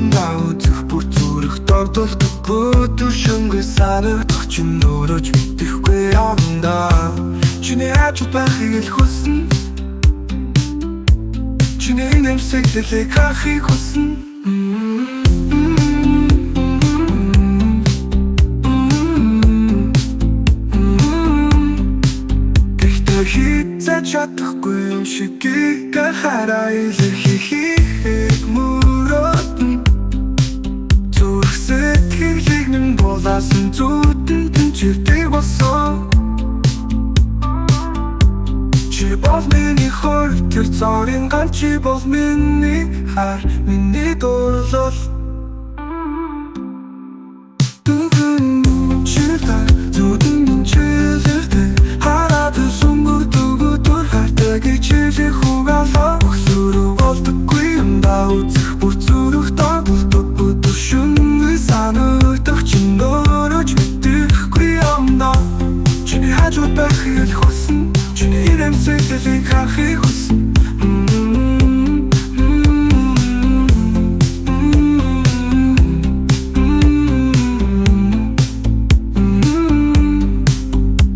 юмдаа үзэх бүр зүрх дордолдог бүдүр шөнгө санагдах чинь өөрөө ч мэдэхгүй явандаа. Чиний хажууд байхыг л хүснэ, чиний нэмсэглэлийг харахыг хүснэ. Гэхдээ хийцэж чадахгүй юм шиг гээ хараа илэрхийлэх мөрөөднө. Зүрх сэтгэлийг минь булаасан зүудэнд тэнцвэртэй болсон. Чи бол миний хувь, тэр цорын ганц чи бол миний хар, миний дурлал. Чилдэ зүудэн минь чилэрдэ хараад сүнгүрдүгүү дүр хартаг чилэх хугаалаа. Өксөрөө болдоггүй юмдаа үзэх бүр зүрх дордолдог бүдүр шөнгө санагдах чинь өөрөө ч мэдэхгүй юмдаа. Чиний хажууд байхыг л хүснэ, чиний нэмсэглэлийг харахыг хүснэ.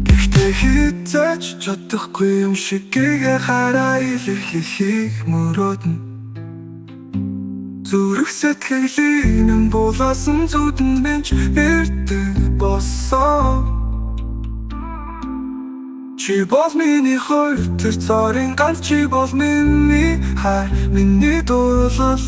Гэхдээ хийцэж чадахгүй юм шиг гээ хараа илэрхийлэх мөрөөднө. Зүрх сэтгэлийг минь булаасан зүудэнд минь эрдэг болсон. Чи бол миний хувь, тэр цорын ганц чи бол миний хар, миний дурлал.